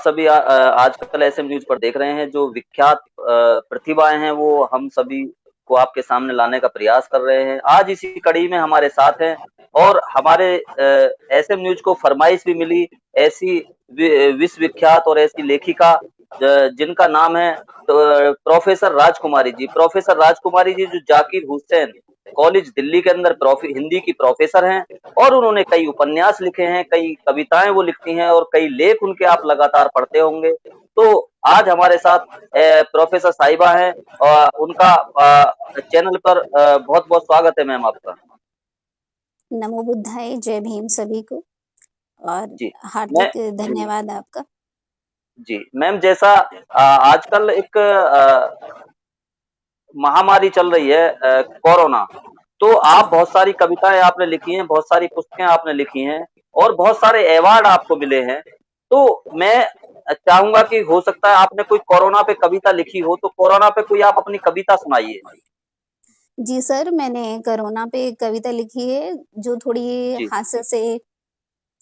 सभी आजकल SM news पर देख रहे हैं, जो विख्यात प्रतिभाएं हैं वो हम सभी को आपके सामने लाने का प्रयास कर रहे हैं। आज इसी कड़ी में हमारे साथ हैं और हमारे एसएम न्यूज को फरमाइश भी मिली ऐसी विश्वविख्यात और ऐसी लेखिका जिनका नाम है प्रोफेसर राजकुमारी जी। प्रोफेसर राजकुमारी जी जो जाकिर हुसैन कॉलेज दिल्ली के अंदर हिंदी की प्रोफेसर हैं और उन्होंने कई उपन्यास लिखे हैं, कई कविताएं वो लिखती हैं और कई लेख उनके आप लगातार पढ़ते होंगे। तो आज हमारे साथ प्रोफेसर साहिबा हैं और उनका चैनल पर बहुत बहुत स्वागत है मैम आपका। नमो बुद्धाय, जय भीम सभी को और जी मैं हार्दिक धन्यवाद आपका। जी मैम, जैसा आजकल एक महामारी चल रही है कोरोना, तो आप बहुत सारी कविताएं आपने लिखी हैं, बहुत सारी पुस्तकें आपने लिखी हैं और बहुत सारे अवार्ड आपको मिले हैं। तो मैं चाहूंगा कि हो सकता है आपने कोई कोरोना पे कविता लिखी हो, तो कोरोना पे कोई आप अपनी कविता सुनाइए। जी सर, मैंने कोरोना पे एक कविता लिखी है जो थोड़ी जी हास्य से जी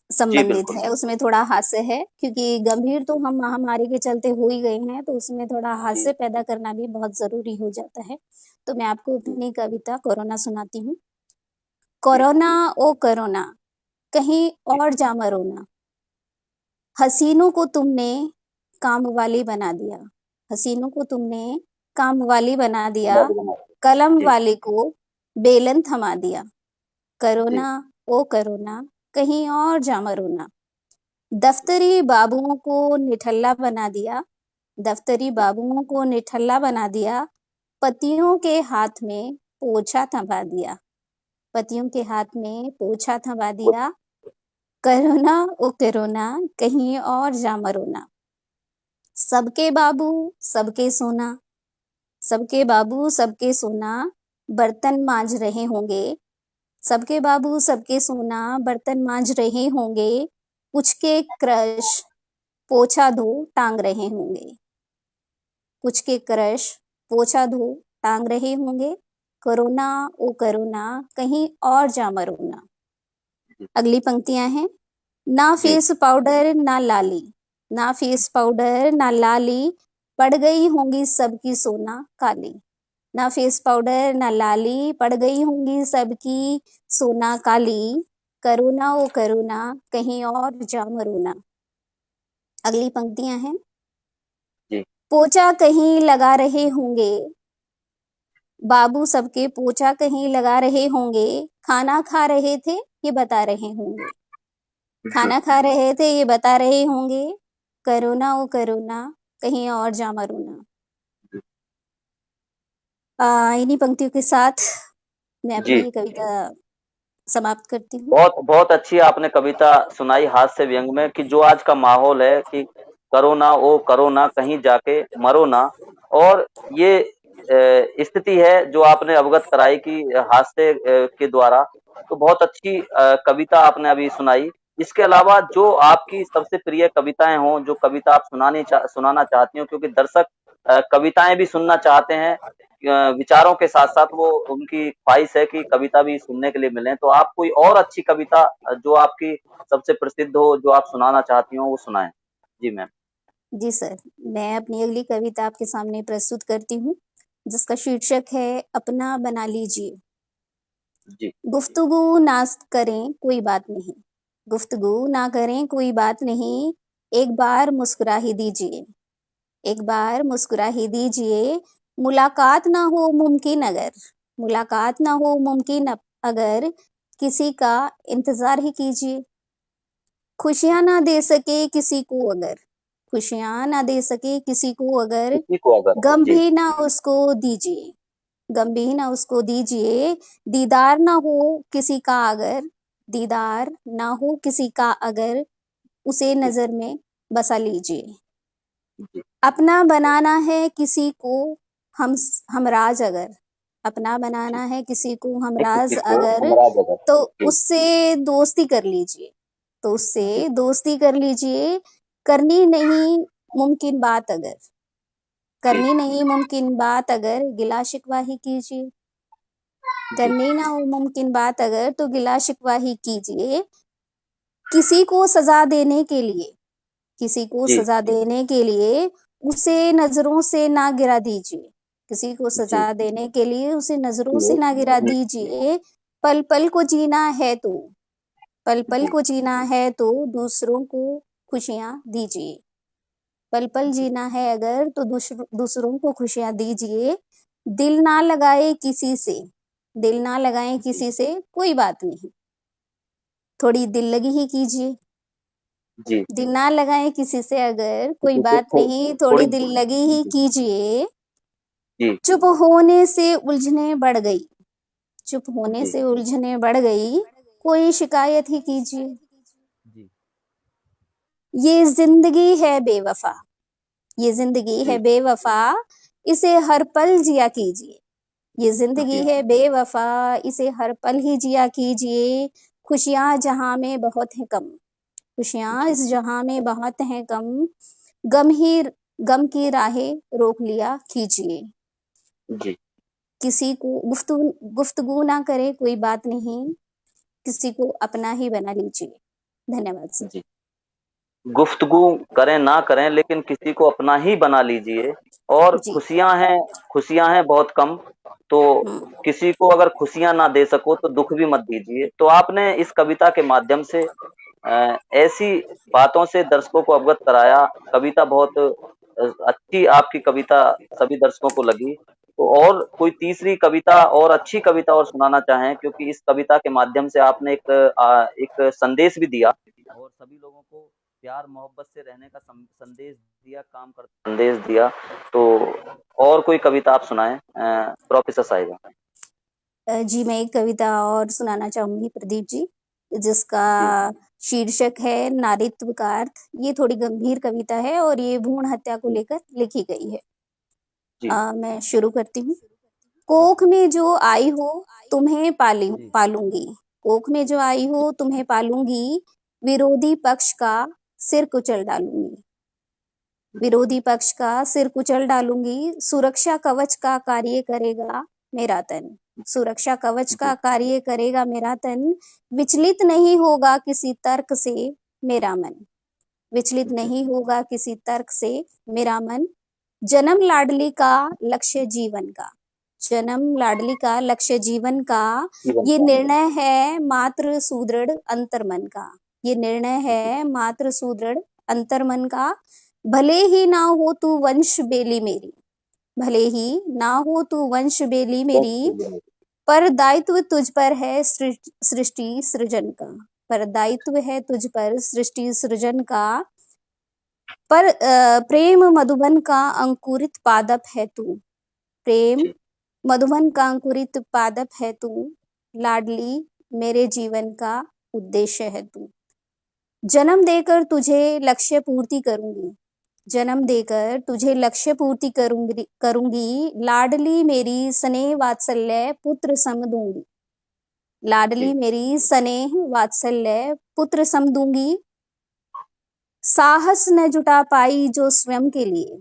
संबंधित बिल्कुल। है। उसमें थोड़ा हास्य है क्योंकि गंभीर तो हम महामारी के चलते हो ही गए हैं, तो उसमें थोड़ा जी हास्य पैदा करना भी बहुत जरूरी हो जाता है। तो मैं आपको जी अपनी कविता कोरोना सुनाती हूँ। जी कोरोना ओ कोरोना, कहीं जी और जा मरो ना। हसीनों को तुमने काम वाली बना दिया। हसीनों को तुमने काम वाली बना दिया। कलम जी वाले को बेलन थमा दिया। जी करोना ओ करोना, कहीं और जा मरो ना। दफ्तरी बाबुओं को निठल्ला बना दिया। दफ्तरी बाबुओं को निठल्ला बना दिया। पतियों के हाथ में पोछा थमा दिया। पतियों के हाथ में पोछा थमा दिया। करोना ओ करोना, कहीं और जा मरो ना। सबके बाबू सबके सोना। सबके बाबू सबके सोना, बर्तन मांज रहे होंगे। सबके बाबू सबके सोना, बर्तन मांज रहे होंगे। कुछ के क्रश पोछा धो टांग रहे होंगे। कुछ के क्रश पोछा धो टांग रहे होंगे। कोरोना ओ कोरोना, कहीं और जा मरो ना। अगली पंक्तियां हैं। ना जी फेस पाउडर ना लाली। ना फेस पाउडर ना लाली, पड़ गई होंगी सबकी सोना काली। ना फेस पाउडर ना लाली, पड़ गई होंगी सबकी सोना काली। करोना ओ करोना, कहीं और जा मरो ना। अगली पंक्तियां हैं। जी पोछा कहीं लगा रहे होंगे। बाबू सबके पोछा कहीं लगा रहे होंगे। खाना खा रहे थे ये बता रहे होंगे। जी खाना खा रहे थे ये बता रहे होंगे। करोना ओ करोना, कहीं और जा मरो ना। इन्हीं पंक्तियों के साथ मैं जी अपनी ये कविता समाप्त करती हूँ। बहुत बहुत अच्छी आपने कविता सुनाई हास्य व्यंग में, कि जो आज का माहौल है कि करो ना ओ करो ना, कहीं जाके मरो ना। और ये स्थिति है जो आपने अवगत कराई कि हास्य के द्वारा। तो बहुत अच्छी कविता आपने अभी सुनाई। इसके अलावा जो आपकी सबसे प्रिय कविताएं हों, जो कविता आप सुनाना चाहती हो, क्योंकि दर्शक कविताएं भी सुनना चाहते हैं, विचारों के साथ साथ वो उनकी ख्वाहिश है कि कविता भी सुनने के लिए मिले। तो आप कोई और अच्छी कविता जो आपकी सबसे प्रसिद्ध हो, जो आप सुनाना चाहती हो, वो सुनाएं। जी मैम। जी सर, मैं अपनी अगली कविता आपके सामने प्रस्तुत करती हूँ, जिसका शीर्षक है अपना बना लीजिए। जी गुफ्तगू ना करें कोई बात नहीं। गुफ्तगू ना करें कोई बात नहीं। एक बार मुस्कुरा ही दीजिए। एक बार मुस्कुरा ही दीजिए। मुलाकात ना हो मुमकिन अगर। मुलाकात ना हो मुमकिन अगर, किसी का इंतजार ही कीजिए। खुशियां ना दे सके किसी को अगर। खुशियां ना दे सके किसी को अगर, किसी को अगर। गम जी भी ना उसको दीजिए। गम भी ना उसको दीजिए। दीदार ना हो किसी का अगर। दीदार ना हो किसी का अगर, उसे जी नजर में बसा लीजिए। जी अपना बनाना है किसी को हम हमराज अगर। अपना जी बनाना है किसी को है किसी हमराज को अगर, हमरा जगह। तो जी उससे दोस्ती कर लीजिए। तो जी उससे दोस्ती कर लीजिए। करनी नहीं मुमकिन बात अगर। जी करनी नहीं मुमकिन बात अगर, गिला शिकवा ही कीजिए। जी करनी ना हो मुमकिन बात अगर, तो गिला शिकवा ही कीजिए। किसी को सजा देने के लिए। किसी को जी, सजा देने के लिए उसे नजरों से ना गिरा दीजिए, किसी को जी, सजा देने के लिए उसे नजरों से ना गिरा दीजिए। पल पल को जीना है तो, पल पल जी, को जीना है तो दूसरों को खुशियां दीजिए। पल पल जीना है अगर तो दूसरों को खुशियां दीजिए। दिल ना लगाए किसी से, दिल ना लगाए जी, किसी से, कोई बात नहीं, थोड़ी दिल लगी ही कीजिए। जी, दिल ना लगाए किसी से अगर, कोई किसी को बात नहीं, थोड़ी थोड़ी दिल लगी ही जी, कीजिए। जी, चुप होने से उलझने बढ़ गई, चुप होने जी, से उलझने बढ़ गई, कोई शिकायत ही कीजिए। जी, ये जिंदगी है बेवफा, ये जिंदगी है जी, बेवफा, इसे हर पल जिया कीजिए। ये जिंदगी जी, है बेवफा, इसे हर पल ही जिया कीजिए। खुशियां जहां में बहुत हैं कम, खुशियां जी, इस जहां में बहुत हैं कम, गम ही गम की राहें रोक लिया कीजिए। जी, किसी को गुफ्तगू ना करे, कोई बात नहीं, किसी को अपना ही बना लीजिए। धन्यवाद सर। जी। गुफ्तगू करें ना करें लेकिन किसी को अपना ही बना लीजिए। और जी। खुशियां हैं बहुत कम। तो किसी को अगर खुशियां ना दे सको तो दुख भी मत दीजिए। तो आपने इस कविता के माध्यम से ऐसी बातों से दर्शकों को अवगत कराया। कविता बहुत अच्छी आपकी कविता सभी दर्शकों को लगी। तो और कोई तीसरी कविता और अच्छी कविता और सुनाना चाहें, क्योंकि इस कविता के माध्यम से आपने एक संदेश भी दिया और सभी लोगों को प्यार मोहब्बत से रहने का संदेश दिया, काम कर संदेश दिया। तो और कोई कविता आप सुनाएं प्रोफेसर साहिबा। जी, मैं एक कविता और सुनाना चाहूंगी प्रदीप जी, जिसका जी, शीर्षक है नारीत्व का अर्थ। ये थोड़ी गंभीर कविता है और ये भ्रूण हत्या को जी, लेकर लिखी गई है। जी, मैं शुरू करती हूँ। कोख में जो आई हो तुम्हें जी, पालूंगी, कोख में जो आई हो तुम्हें पालूंगी, विरोधी पक्ष का सिर कुचल डालूंगी, विरोधी पक्ष का सिर कुचल डालूंगी। सुरक्षा कवच का कार्य करेगा मेरा तन, सुरक्षा कवच का जी, कार्य करेगा मेरा तन, विचलित नहीं होगा किसी तर्क से मेरा मन, विचलित जी, नहीं होगा किसी तर्क से मेरा मन। जन्म लाडली का लक्ष्य जीवन का, जन्म लाडली का लक्ष्य जीवन का, जीवन ये का। निर्णय है मात्र सुदृढ़ अंतर्मन का, ये निर्णय जी, है मात्र सुदृढ़ अंतर्मन का। भले ही ना हो तू वंश बेली मेरी, भले ही ना हो तू वंश बेली बहुत मेरी, बढ़िया। पर दायित्व तुझ पर है सृष्टि सृजन का, पर दायित्व है तुझ पर सृष्टि सृजन का। पर प्रेम मधुबन का अंकुरित पादप है तू, प्रेम जी, मधुबन का अंकुरित पादप है तू, लाडली मेरे जीवन का उद्देश्य है तू। जन्म देकर तुझे लक्ष्य पूर्ति करूंगी, जन्म देकर तुझे लक्ष्य पूर्ति करूंगी, लाडली मेरी स्नेह वात्सल्य पुत्र सम दूंगी, लाडली जी, मेरी स्नेह वात्सल्य पुत्र सम दूंगी। साहस न जुटा पाई जो स्वयं के लिए,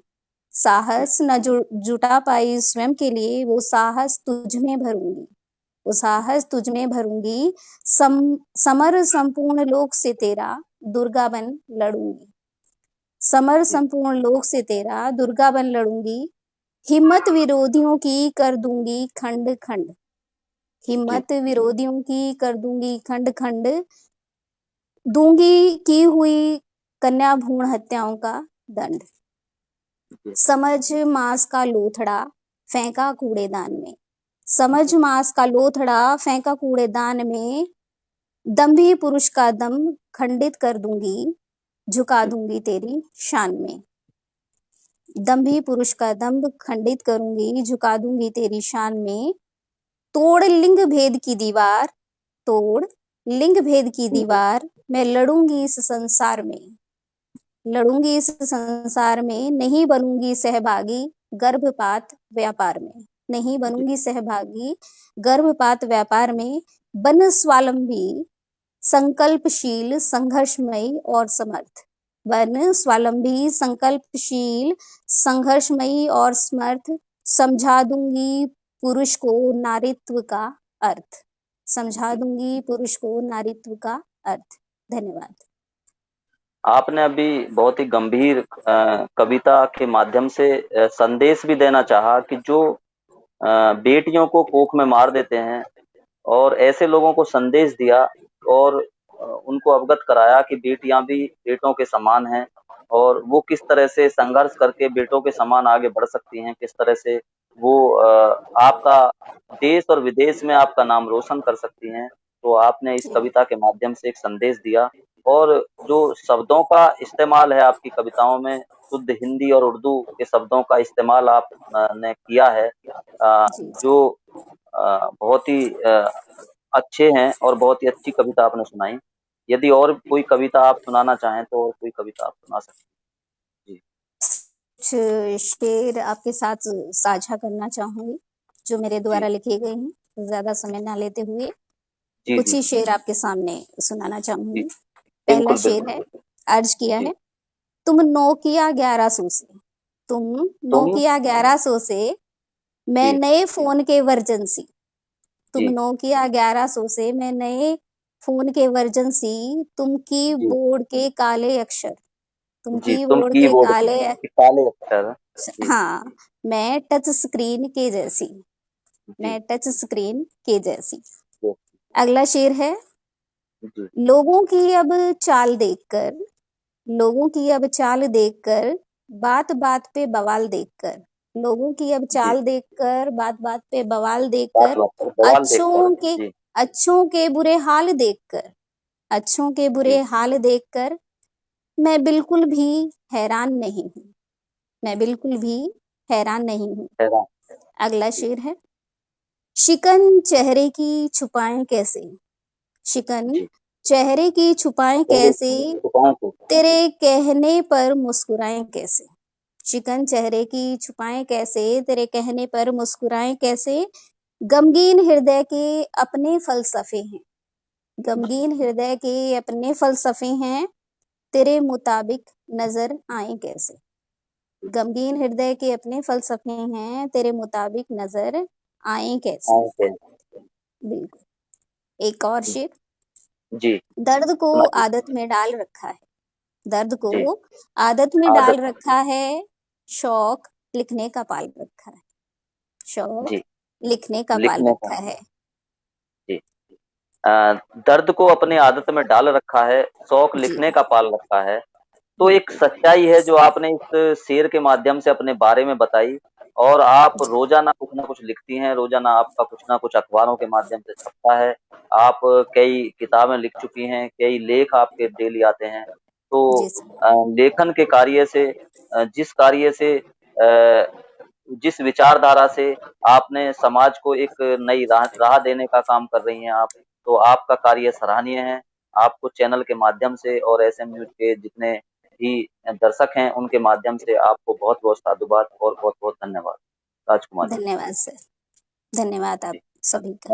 साहस न जुटा पाई स्वयं के लिए, वो साहस तुझ में भरूंगी, वो साहस तुझ में भरूंगी। समर संपूर्ण लोक से तेरा दुर्गा बन लड़ूंगी, समर जी, संपूर्ण लोक से तेरा दुर्गा बन लड़ूंगी। हिम्मत विरोधियों की कर दूंगी खंड खंड, जी, हिम्मत विरोधियों की कर दूंगी खंड खंड। दूंगी की हुई कन्या भ्रूण हत्याओं का दंड। जी, समझ मांस का लोथड़ा फेंका कूड़ेदान में, समझ मांस का लोथड़ा फेंका कूड़ेदान में। दंभी पुरुष का दम खंडित कर दूंगी, झुका जी, दूंगी तेरी शान में। दंभी पुरुष का दम्भ खंडित करूंगी, झुका दूंगी तेरी शान में। तोड़ लिंग भेद की दीवार, तोड़ लिंग भेद की जी, दीवार, मैं लड़ूंगी इस संसार में, लड़ूंगी इस संसार में। नहीं बनूंगी सहभागी गर्भपात व्यापार में, नहीं जी, बनूंगी सहभागी गर्भपात व्यापार में। बन स्वावलंबी संकल्पशील संघर्षमयी और समर्थ, बन स्वावलंबी संकल्पशील संघर्षमयी और समर्थ। समझा दूंगी पुरुष को नारीत्व का अर्थ, समझा जी। दूंगी पुरुष को नारीत्व का अर्थ। धन्यवाद। आपने अभी बहुत ही गंभीर कविता के माध्यम से संदेश भी देना चाहा कि जो बेटियों को कोख में मार देते हैं, और ऐसे लोगों को संदेश दिया और उनको अवगत कराया कि बेटियां भी बेटों के समान हैं, और वो किस तरह से संघर्ष करके बेटों के समान आगे बढ़ सकती हैं, किस तरह से वो आपका देश और विदेश में आपका नाम रोशन कर सकती हैं। तो आपने इस जी कविता के माध्यम से एक संदेश दिया, और जो शब्दों का इस्तेमाल है आपकी कविताओं में, शुद्ध हिंदी और उर्दू के शब्दों का इस्तेमाल आप ने किया है, जी जो बहुत ही अच्छे हैं, और बहुत ही अच्छी कविता आपने सुनाई। यदि और कोई कविता आप सुनाना चाहें तो और कोई कविता आप सुना सकते हैं। जी। कुछ शेर आपके साथ साझा करना चाहूंगी जो मेरे जी। द्वारा लिखे गए हैं, ज्यादा समय ना लेते हुए जी। कुछ जी। ही शेर आपके सामने सुनाना जी। चाहूंगी। पहला बिल्कुल, शेर बिल्कुल, है, बिल्कुल। अर्ज किया जी। है। तुम नोकिया 1100 से, तुम तुम। नोकिया 1100 से, मैं जी। नए फोन के वर्जन सी। तुम जी। नोकिया 1100 से, मैं नए फोन के वर्जन सी। तुम जी। कीबोर्ड के काले अक्षर, तुम जी। तुम कीबोर्ड के कीबोर्ड काले, के काले अक्षर। जी। हाँ, मैं टच स्क्रीन के जैसी, जी। मैं टच स्क्रीन के जैसी। जी। अगला शेर है, जी। लोगों की अब चाल देखकर, लोगों की अब चाल देखकर, बात बात पे बवाल देखकर, लोगों की अब जी। चाल देखकर, बात बात पे बवाल बात देखकर, बात पर बवाल देखकर। अच्छों के, जी। अच्छों के बुरे हाल देखकर, अच्छों के बुरे जी। हाल देखकर, मैं बिल्कुल भी हैरान नहीं हूँ, मैं बिल्कुल भी हैरान नहीं हूँ। हैरान। अगला जी। शेर है, शिकन चेहरे की छुपाएं कैसे, शिकन जी। चेहरे की छुपाएं पहले कैसे, छुपाऊं तो। तेरे कहने पर मुस्कुराएं कैसे। शिकन चेहरे की छुपाएं कैसे, तेरे कहने पर मुस्कुराएं कैसे। गमगीन हृदय के अपने फलसफे हैं, गमगीन हृदय के अपने फलसफे हैं, तेरे मुताबिक नजर आए कैसे। गमगीन हृदय के अपने फलसफे हैं, तेरे मुताबिक नजर आए कैसे। आए थे। बिल्कुल। एक और शेर, जी। दर्द को सुनाइए। आदत में डाल रखा है, दर्द को जी। आदत में डाल आदत। रखा है, शौक लिखने का पाल रखा है, शौक जी। लिखने का पाल लिखने का। रखा है। जी। अ, दर्द को अपनी आदत में डाल रखा है, शौक जी लिखने का पाल रखा है। तो एक बिल्कुल। सच्चाई है जो आपने इस शेर के माध्यम से अपने बारे में बताई, और आप जी रोजाना कुछ ना कुछ लिखती हैं, रोजाना आपका कुछ ना कुछ अखबारों के माध्यम से छपता है। आप कई किताबें लिख चुकी हैं, कई लेख आपके डेली आते हैं। तो जी सर। लेखन के कार्य से, जिस कार्य से, जिस विचारधारा से आपने समाज को एक नई राह राह देने का काम कर रही हैं आप, तो आपका कार्य सराहनीय है। आपको चैनल के माध्यम से और एसएम न्यूज के जितने भी दर्शक हैं उनके माध्यम से आपको बहुत-बहुत साधुवाद और बहुत-बहुत धन्यवाद। राजकुमार जी। धन्यवाद सर, धन्यवाद आप जी। सभी का।